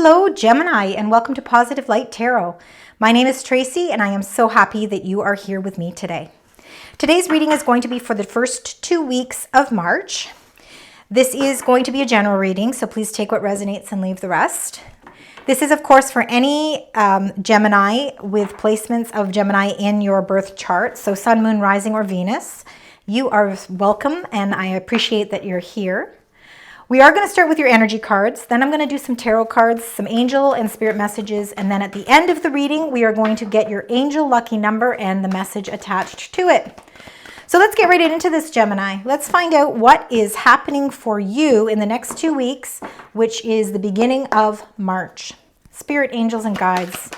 Hello, Gemini, and welcome to Positive Light Tarot. My name is Tracy, and I am so happy that you are here with me today. Today's reading is going to be for the first 2 weeks of March. This is going to be a general reading, so please take what resonates and leave the rest. This is, of course, for any Gemini with placements of Gemini in your birth chart, so Sun, Moon, Rising, or Venus. You are welcome, and I appreciate that you're here. We are going to start with your energy cards. Then I'm going to do some tarot cards, some angel and spirit messages. And then at the end of the reading, we are going to get your angel lucky number and the message attached to it. So let's get right into this, Gemini. Let's find out what is happening for you in the next 2 weeks, which is the beginning of March. Spirit, angels, and guides.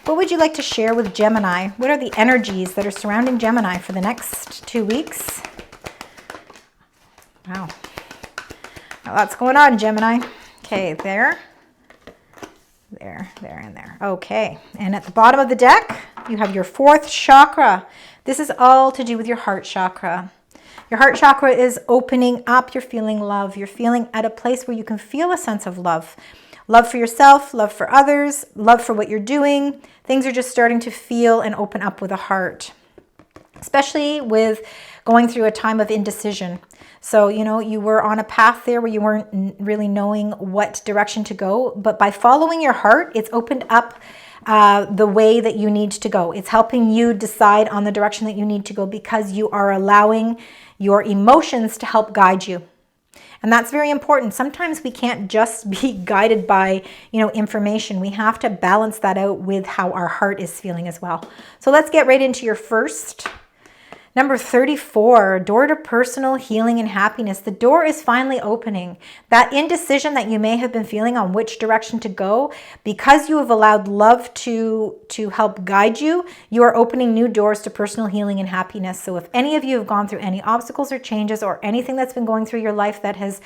What would you like to share with Gemini? What are the energies that are surrounding Gemini for the next 2 weeks? Wow. Lots going on, Gemini. Okay, there, and there. Okay, and at the bottom of the deck, you have your 4th chakra. This is all to do with your heart chakra. Your heart chakra is opening up. You're feeling love. You're feeling at a place where you can feel a sense of love. Love for yourself, love for others, love for what you're doing. Things are just starting to feel and open up with a heart, especially with going through a time of indecision. So, you were on a path there where you weren't really knowing what direction to go, but by following your heart, it's opened up the way that you need to go. It's helping you decide on the direction that you need to go because you are allowing your emotions to help guide you. And that's very important. Sometimes we can't just be guided by, information. We have to balance that out with how our heart is feeling as well. So let's get right into your first. Number 34, door to personal healing and happiness. The door is finally opening. That indecision that you may have been feeling on which direction to go, because you have allowed love to help guide you, you are opening new doors to personal healing and happiness. So if any of you have gone through any obstacles or changes or anything that's been going through your life that has,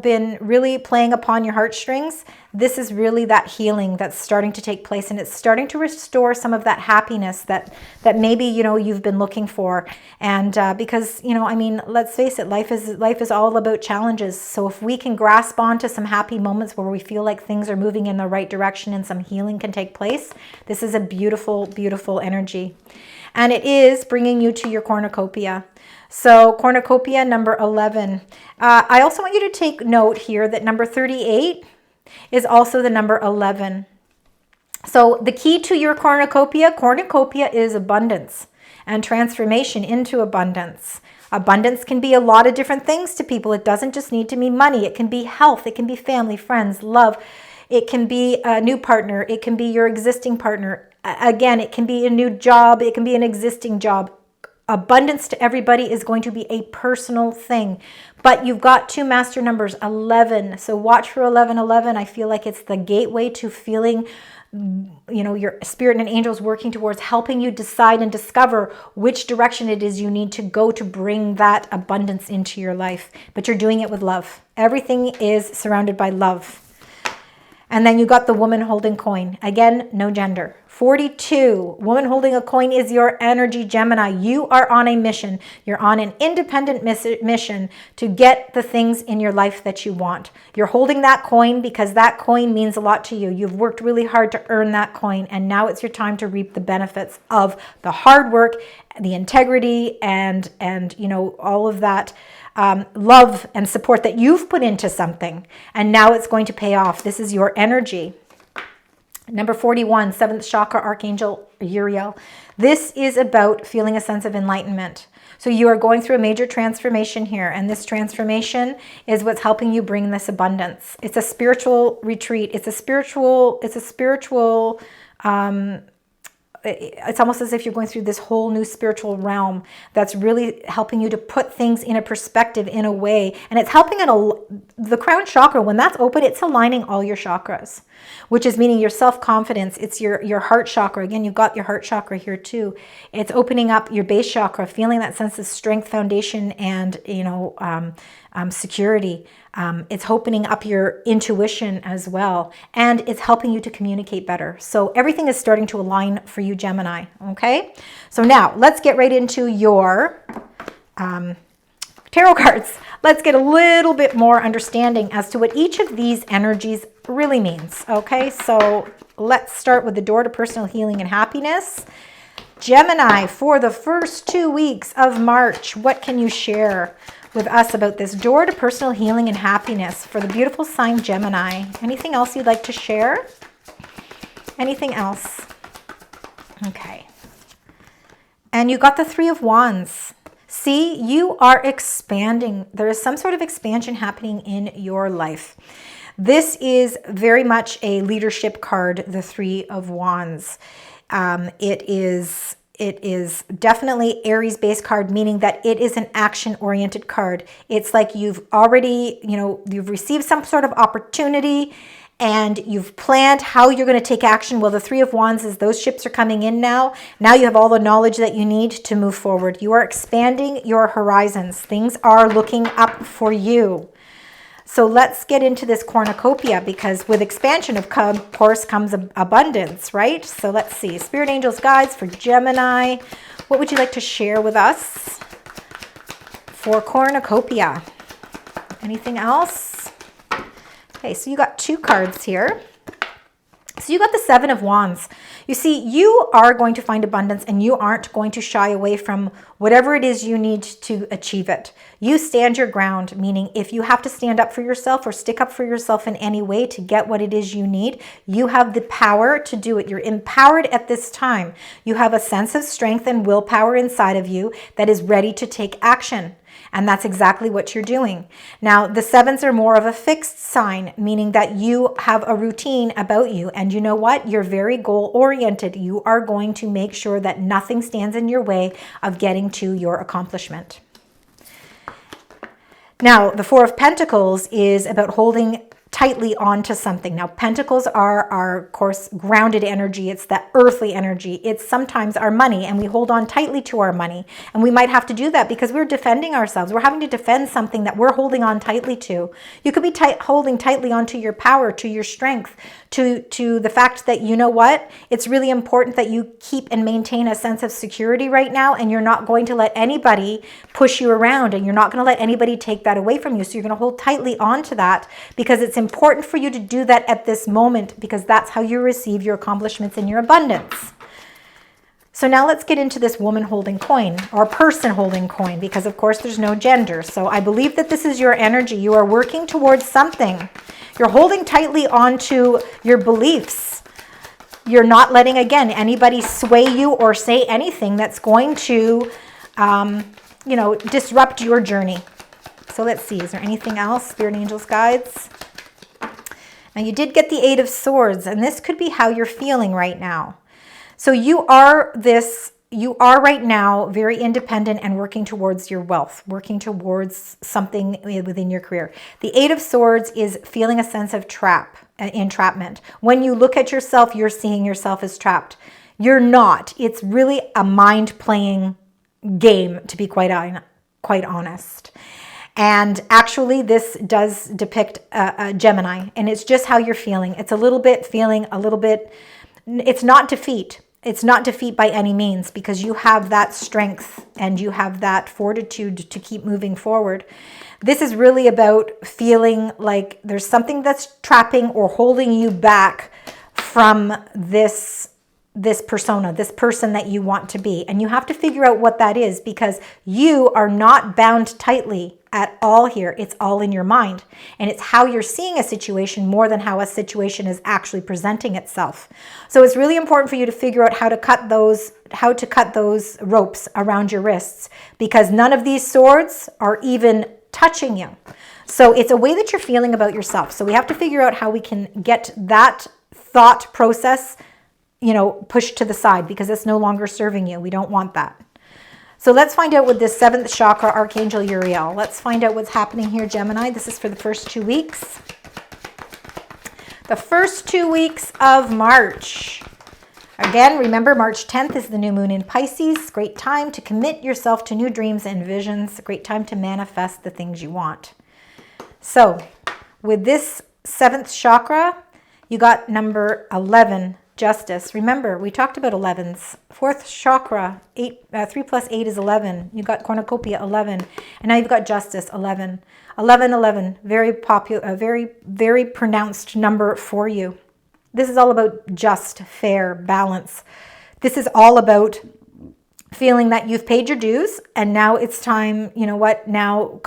been really playing upon your heartstrings, this is really that healing that's starting to take place, and it's starting to restore some of that happiness that maybe you've been looking for. And because let's face it, life is all about challenges. So if we can grasp onto some happy moments where we feel like things are moving in the right direction and some healing can take place, this is a beautiful, beautiful energy. And it is bringing you to your cornucopia. So cornucopia number 11. I also want you to take note here that number 38 is also the number 11. So the key to your cornucopia is abundance and transformation into abundance. Abundance can be a lot of different things to people. It doesn't just need to mean money. It can be health. It can be family, friends, love. It can be a new partner. It can be your existing partner. Again, it can be a new job. It can be an existing job. Abundance to everybody is going to be a personal thing. But you've got 2 master numbers, 11. So watch for 1111. I feel like it's the gateway to feeling, your spirit and angels working towards helping you decide and discover which direction it is you need to go to bring that abundance into your life. But you're doing it with love. Everything is surrounded by love. And then you got the woman holding coin. Again, no gender. 42, woman holding a coin is your energy, Gemini. You are on a mission. You're on an independent mission to get the things in your life that you want. You're holding that coin because that coin means a lot to you. You've worked really hard to earn that coin, and now it's your time to reap the benefits of the hard work, the integrity, and all of that love and support that you've put into something, and now it's going to pay off. This is your energy. Number 41, 7th chakra, Archangel Uriel. This is about feeling a sense of enlightenment. So you are going through a major transformation here, and this transformation is what's helping you bring this abundance. It's a spiritual retreat. It's almost as if you're going through this whole new spiritual realm that's really helping you to put things in a perspective in a way. And it's helping the crown chakra, when that's open, it's aligning all your chakras, which is meaning your self-confidence. It's your heart chakra. Again, you've got your heart chakra here too. It's opening up your base chakra, feeling that sense of strength, foundation, and, security. It's opening up your intuition as well, and it's helping you to communicate better. So everything is starting to align for you, Gemini. Okay, so now let's get right into your tarot cards. Let's get a little bit more understanding as to what each of these energies really means. Okay, so let's start with the door to personal healing and happiness. Gemini, for the first 2 weeks of March, what can you share with us about this door to personal healing and happiness for the beautiful sign Gemini? Anything else you'd like to share? Anything else? Okay. And you got the Three of Wands. See, you are expanding. There is some sort of expansion happening in your life. This is very much a leadership card, the Three of Wands. It is definitely Aries-based card, meaning that it is an action-oriented card. It's like you've already, you've received some sort of opportunity and you've planned how you're going to take action. Well, the Three of Wands is those ships are coming in now. Now you have all the knowledge that you need to move forward. You are expanding your horizons. Things are looking up for you. So let's get into this cornucopia, because with expansion, of course, comes abundance, right? So let's see. Spirit Angels, guides for Gemini. What would you like to share with us for cornucopia? Anything else? Okay, so you got 2 cards here. So you got the Seven of Wands. You see, you are going to find abundance and you aren't going to shy away from whatever it is you need to achieve it. You stand your ground, meaning if you have to stand up for yourself or stick up for yourself in any way to get what it is you need, you have the power to do it. You're empowered at this time. You have a sense of strength and willpower inside of you that is ready to take action. And that's exactly what you're doing. Now, the sevens are more of a fixed sign, meaning that you have a routine about you. And you know what? You're very goal-oriented. You are going to make sure that nothing stands in your way of getting to your accomplishment. Now, the Four of Pentacles is about holding tightly onto something. Now, pentacles are, of course, grounded energy. It's that earthly energy. It's sometimes our money, and we hold on tightly to our money. And we might have to do that because we're defending ourselves. We're having to defend something that we're holding on tightly to. You could be holding tightly onto your power, to your strength, to the fact that, you know what, it's really important that you keep and maintain a sense of security right now, and you're not going to let anybody push you around, and you're not going to let anybody take that away from you. So you're going to hold tightly onto that because it's important for you to do that at this moment, because that's how you receive your accomplishments and your abundance. So now let's get into this woman holding coin, or person holding coin, because of course there's no gender. So I believe that this is your energy. You are working towards something. You're holding tightly onto your beliefs. You're not letting, again, anybody sway you or say anything that's going to, disrupt your journey. So let's see, is there anything else, Spirit Angels, guides? Now you did get the Eight of Swords, and this could be how you're feeling right now. So you are right now very independent and working towards your wealth, working towards something within your career. The Eight of Swords is feeling a sense of entrapment. When you look at yourself, you're seeing yourself as trapped. You're not. It's really a mind-playing game, to be quite honest. And actually, this does depict a Gemini, and it's just how you're feeling. It's it's not defeat. It's not defeat by any means, because you have that strength and you have that fortitude to keep moving forward. This is really about feeling like there's something that's trapping or holding you back from this persona, this person that you want to be. And you have to figure out what that is, because you are not bound tightly at all here. It's all in your mind. And it's how you're seeing a situation more than how a situation is actually presenting itself. So it's really important for you to figure out how to cut those ropes around your wrists, because none of these swords are even touching you. So it's a way that you're feeling about yourself. So we have to figure out how we can get that thought process pushed to the side, because it's no longer serving you. We don't want that. So let's find out with this 7th chakra, Archangel Uriel. Let's find out what's happening here, Gemini. This is for the first 2 weeks. The first 2 weeks of March. Again, remember, March 10th is the new moon in Pisces. Great time to commit yourself to new dreams and visions. Great time to manifest the things you want. So with this 7th chakra, you got number 11 Justice. Remember, we talked about 11s. Fourth chakra, 3 plus 8 is 11. You got cornucopia, 11. And now you've got justice, 11. 11, 11, very popular, very pronounced number for you. This is all about just, fair, balance. This is all about feeling that you've paid your dues and now it's time, you know what, now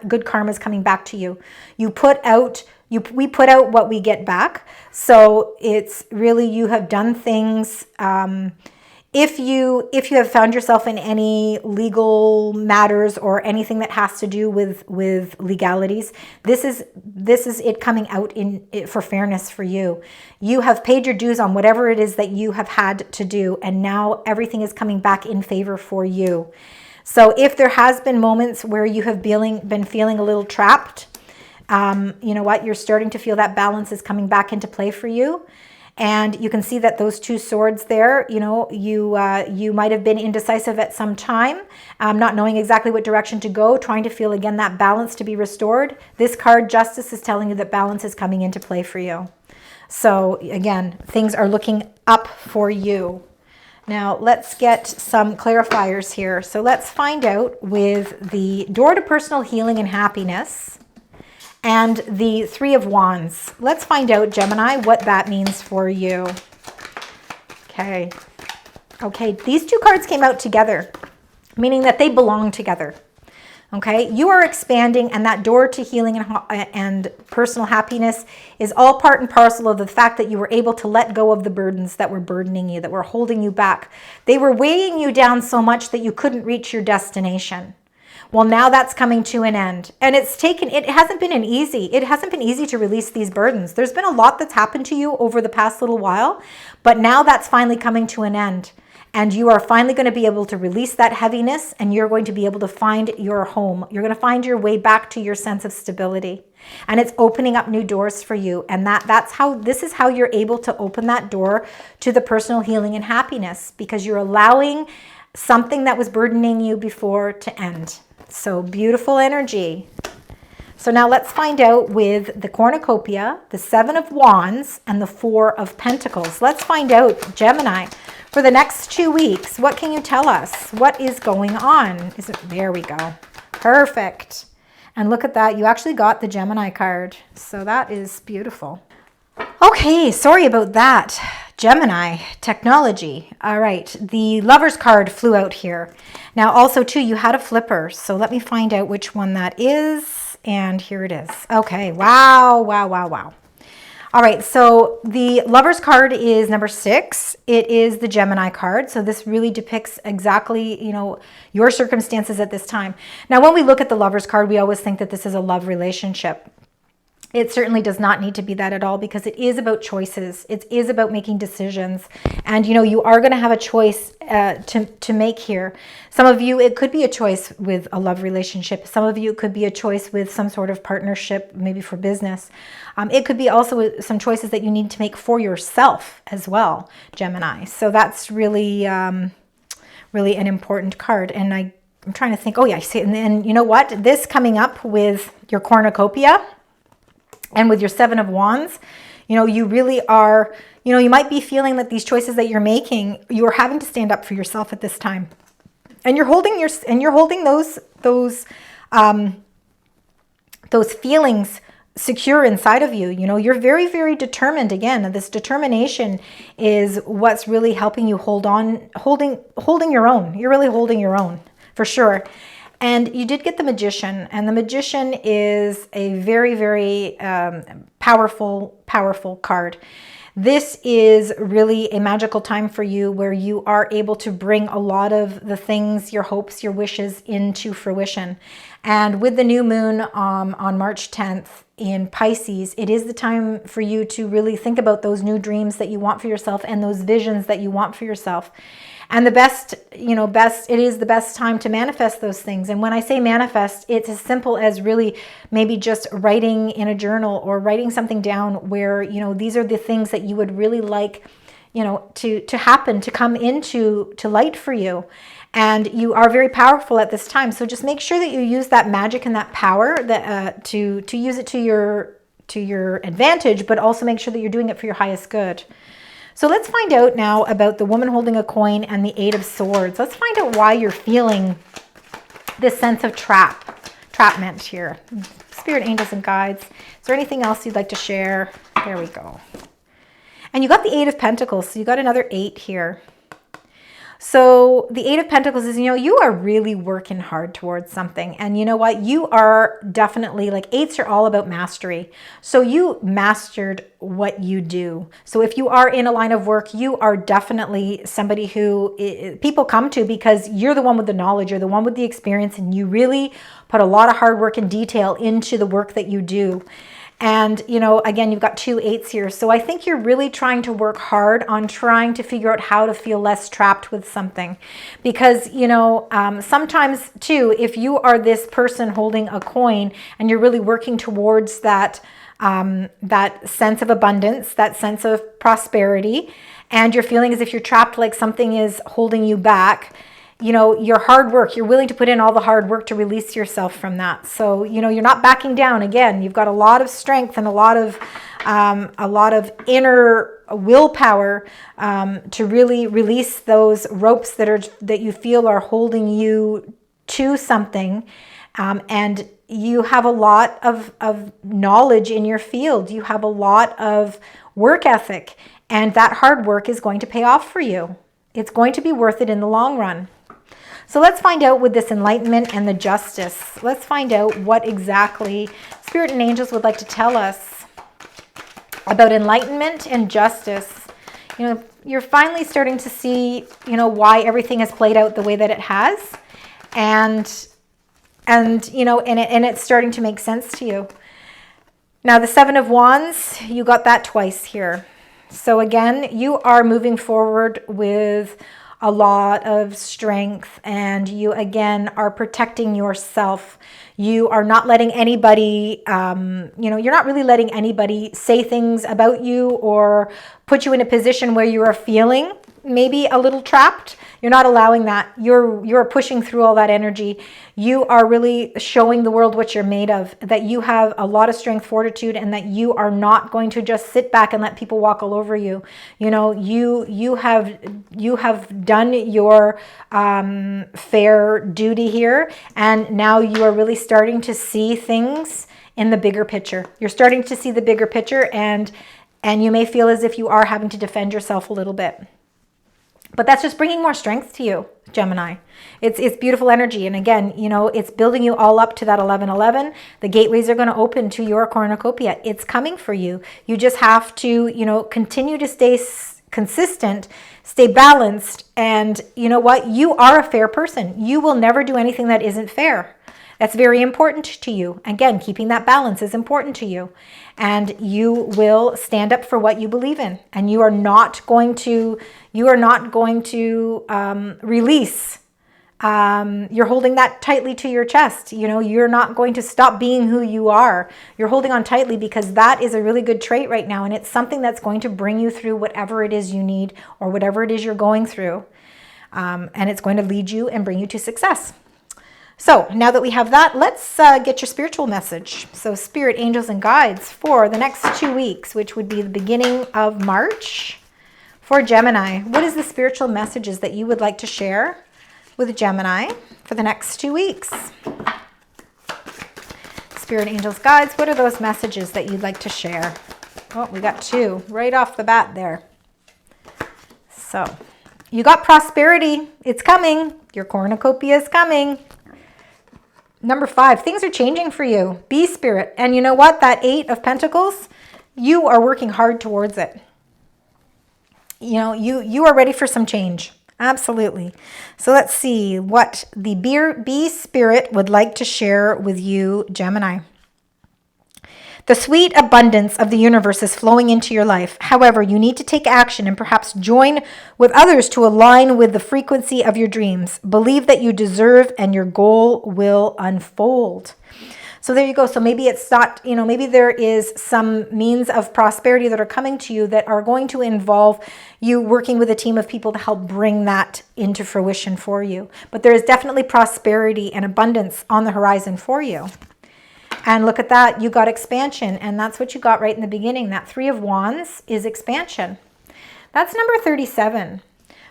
good karma is coming back to you. We put out what we get back. So it's really, you have done things. If you have found yourself in any legal matters or anything that has to do with legalities, this is it coming out for fairness for you. You have paid your dues on whatever it is that you have had to do, and now everything is coming back in favor for you. So if there has been moments where you have been feeling a little trapped, you know what, you're starting to feel that balance is coming back into play for you. And you can see that those 2 swords there, you know, you might have been indecisive at some time, not knowing exactly what direction to go, trying to feel again that balance to be restored. This card, Justice, is telling you that balance is coming into play for you. So again, things are looking up for you. Now let's get some clarifiers here. So let's find out with the door to personal healing and happiness and the 3 of Wands. Let's find out, Gemini, what that means for you. Okay. Okay, these 2 cards came out together, meaning that they belong together. Okay, you are expanding, and that door to healing and personal happiness is all part and parcel of the fact that you were able to let go of the burdens that were burdening you, that were holding you back. They were weighing you down so much that you couldn't reach your destination. Well, now that's coming to an end, and it hasn't been easy to release these burdens. There's been a lot that's happened to you over the past little while, but now that's finally coming to an end, and you are finally going to be able to release that heaviness, and you're going to be able to find your home. You're going to find your way back to your sense of stability, and it's opening up new doors for you. And this is how you're able to open that door to the personal healing and happiness, because you're allowing something that was burdening you before to end. So beautiful energy. So now let's find out with the cornucopia, the 7 of Wands, and the 4 of Pentacles. Let's find out, Gemini, for the next 2 weeks, what can you tell us? What is going on? There we go. Perfect. And look at that. You actually got the Gemini card. So that is beautiful. Okay, sorry about that. Gemini, technology. All right, the Lover's card flew out here. Now also too, you had a flipper. So let me find out which one that is. And here it is. Okay, wow, wow, wow, wow. All right, so the Lover's card is number 6. It is the Gemini card. So this really depicts exactly, you know, your circumstances at this time. Now, when we look at the Lover's card, we always think that this is a love relationship. It certainly does not need to be that at all, because it is about choices. It is about making decisions. And, you know, you are going to have a choice to make here. Some of you, it could be a choice with a love relationship. Some of you, it could be a choice with some sort of partnership, maybe for business. It could be also some choices that you need to make for yourself as well, Gemini. So that's really, really an important card. And I'm trying to think, oh yeah, I see it. And then, you know what? This coming up with your cornucopia, and with your 7 of Wands, you know, you really are, you know, you might be feeling that these choices that you're making, you are having to stand up for yourself at this time. And you're holding those feelings secure inside of you. You know, you're very, very determined. Again, this determination is what's really helping you holding your own. You're really holding your own, for sure. And you did get the Magician, and the Magician is a very, very powerful card. This is really a magical time for you, where you are able to bring a lot of the things, your hopes, your wishes, into fruition. And with the new moon on March 10th in Pisces, it is the time for you to really think about those new dreams that you want for yourself and those visions that you want for yourself. And the best, you know, it is the best time to manifest those things. And when I say manifest, it's as simple as really maybe just writing in a journal or writing something down where, you know, these are the things that you would really like, you know, to happen, to come into light for you. And you are very powerful at this time. So just make sure that you use that magic and that power that to use it to your advantage, but also make sure that you're doing it for your highest good. So let's find out now about the woman holding a coin and the Eight of Swords. Let's find out why you're feeling this sense of trapment here. Spirit, angels, and guides. Is there anything else you'd like to share? There we go. And you got the Eight of Pentacles, so you got another 8 here. So the Eight of Pentacles is, you are really working hard towards something. And you know what? You are definitely, like, 8s are all about mastery. So you mastered what you do. So if you are in a line of work, you are definitely somebody who people come to because you're the one with the knowledge, you're the one with the experience, and you really put a lot of hard work and detail into the work that you do. And, again, you've got 2 8s here. So I think you're really trying to work hard on trying to figure out how to feel less trapped with something. Because, sometimes too, if you are this person holding a coin and you're really working towards that, that sense of abundance, that sense of prosperity, and you're feeling as if you're trapped, like something is holding you back, your hard work, you're willing to put in all the hard work to release yourself from that. So, you're not backing down. Again, you've got a lot of strength and a lot of inner willpower to really release those ropes that you feel are holding you to something. And you have a lot of knowledge in your field. You have a lot of work ethic, and that hard work is going to pay off for you. It's going to be worth it in the long run. So let's find out with this enlightenment and the justice. Let's find out what exactly Spirit and angels would like to tell us about enlightenment and justice. You're finally starting to see, why everything has played out the way that it has. And it's starting to make sense to you. Now, the 7 of Wands, you got that twice here. So again, you are moving forward with a lot of strength, and you again are protecting yourself. You are not letting anybody, you're not really letting anybody say things about you or put you in a position where you are feeling maybe a little trapped. You're not allowing that. You're pushing through all that energy. You are really showing the world what you're made of, that you have a lot of strength, fortitude, and that you are not going to just sit back and let people walk all over you. You have done your fair duty here, and now you are really starting to see things in the bigger picture. You're starting to see the bigger picture, and you may feel as if you are having to defend yourself a little bit. But that's just bringing more strength to you, Gemini. It's beautiful energy. And again, it's building you all up to that 1111. The gateways are going to open to your cornucopia. It's coming for you. You just have to, continue to stay consistent, stay balanced. And you know what? You are a fair person. You will never do anything that isn't fair. That's very important to you. Again, keeping that balance is important to you. And you will stand up for what you believe in. And you are not going to release. You're holding that tightly to your chest. You're not going to stop being who you are. You're holding on tightly because that is a really good trait right now. And it's something that's going to bring you through whatever it is you need or whatever it is you're going through. And it's going to lead you and bring you to success. So now that we have that, let's get your spiritual message. So Spirit, angels, and guides for the next 2 weeks, which would be the beginning of March for Gemini. What is the spiritual messages that you would like to share with Gemini for the next 2 weeks? Spirit, angels, guides, what are those messages that you'd like to share? Oh, we got 2 right off the bat there. So you got prosperity. It's coming. Your cornucopia is coming. Number 5, things are changing for you. Be Spirit. And you know what? That 8 of Pentacles, you are working hard towards it. You are ready for some change. Absolutely. So let's see what the Be Spirit would like to share with you, Gemini. The sweet abundance of the universe is flowing into your life. However, you need to take action and perhaps join with others to align with the frequency of your dreams. Believe that you deserve and your goal will unfold. So there you go. So maybe it's not, maybe there is some means of prosperity that are coming to you that are going to involve you working with a team of people to help bring that into fruition for you. But there is definitely prosperity and abundance on the horizon for you. And look at that, you got expansion, and that's what you got right in the beginning. That 3 of Wands is expansion. That's number 37.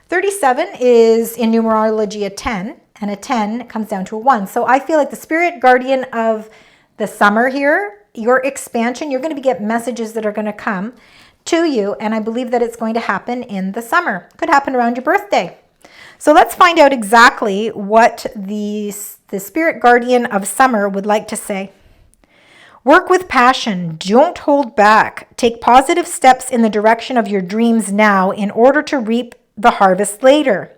37 is in numerology a 10, and a 10 comes down to a 1. So I feel like the spirit guardian of the summer here, your expansion, you're going to get messages that are going to come to you, and I believe that it's going to happen in the summer. Could happen around your birthday. So let's find out exactly what the spirit guardian of summer would like to say. Work with passion. Don't hold back. Take positive steps in the direction of your dreams now in order to reap the harvest later.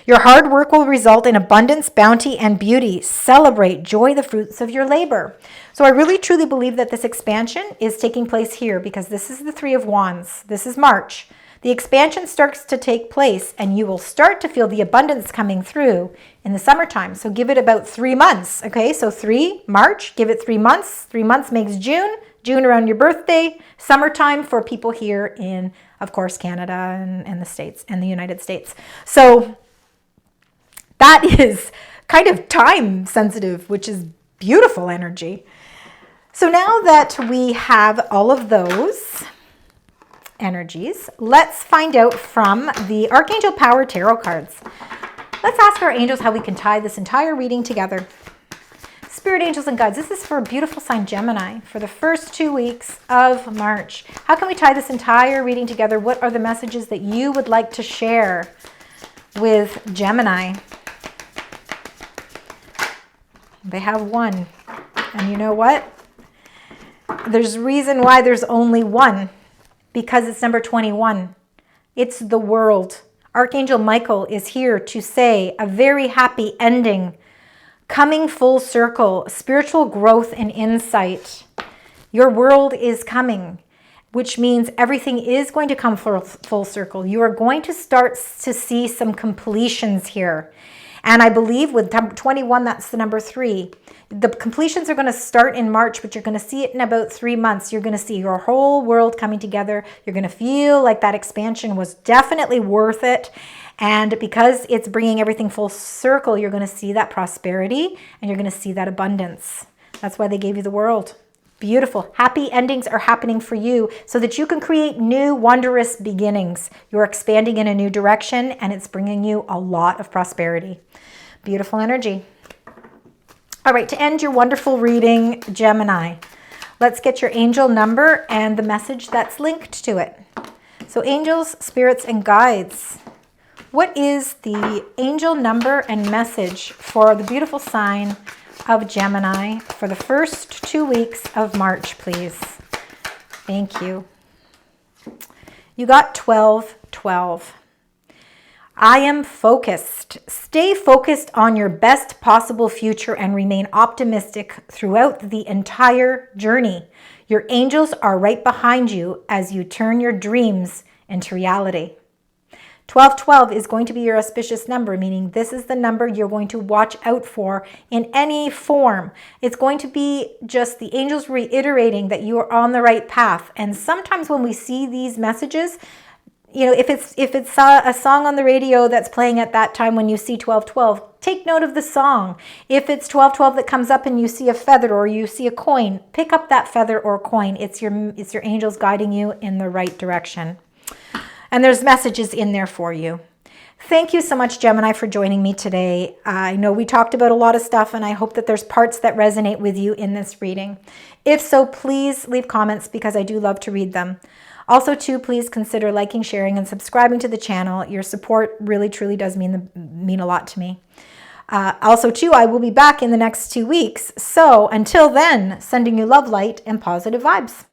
Your hard work will result in abundance, bounty, and beauty. Celebrate, enjoy the fruits of your labor. So I really truly believe that this expansion is taking place here because this is the Three of Wands. This is March. The expansion starts to take place and you will start to feel the abundance coming through in the summertime. So give it about 3 months. Okay, so March, give it 3 months. 3 months makes June. June around your birthday. Summertime for people here in, of course, Canada and the States and the United States. So that is kind of time sensitive, which is beautiful energy. So now that we have all of those energies, let's find out from the Archangel Power Tarot cards. Let's ask our angels how we can tie this entire reading together. Spirit angels and guides, this is for a beautiful sign Gemini for the first 2 weeks of March. How can we tie this entire reading together? What are the messages that you would like to share with Gemini? They have one. And you know what? There's a reason why there's only one. Because it's number 21. It's the world. Archangel Michael is here to say a very happy ending, coming full circle, spiritual growth and insight. Your world is coming, which means everything is going to come full circle. You are going to start to see some completions here. And I believe with 21, that's the number 3. The completions are going to start in March, but you're going to see it in about 3 months. You're going to see your whole world coming together. You're going to feel like that expansion was definitely worth it. And because it's bringing everything full circle, you're going to see that prosperity and you're going to see that abundance. That's why they gave you the world. Beautiful. Happy endings are happening for you so that you can create new, wondrous beginnings. You're expanding in a new direction and it's bringing you a lot of prosperity. Beautiful energy. All right, to end your wonderful reading, Gemini, let's get your angel number and the message that's linked to it. So angels, spirits, and guides. What is the angel number and message for the beautiful sign of Gemini for the first 2 weeks of March, please? Thank you. You got 1212. I am focused. Stay focused on your best possible future and remain optimistic throughout the entire journey. Your angels are right behind you as you turn your dreams into reality. 1212 is going to be your auspicious number, meaning this is the number you're going to watch out for in any form. It's going to be just the angels reiterating that you are on the right path. And sometimes when we see these messages, you know, if it's a song on the radio that's playing at that time when you see 1212, take note of the song. If it's 1212 that comes up and you see a feather or you see a coin, pick up that feather or coin. It's your angels guiding you in the right direction. And there's messages in there for you. Thank you so much, Gemini, for joining me today. I know we talked about a lot of stuff, and I hope that there's parts that resonate with you in this reading. If so, please leave comments because I do love to read them. Also, too, please consider liking, sharing, and subscribing to the channel. Your support really, truly does mean a lot to me. Also, too, I will be back in the next 2 weeks. So until then, sending you love, light, and positive vibes.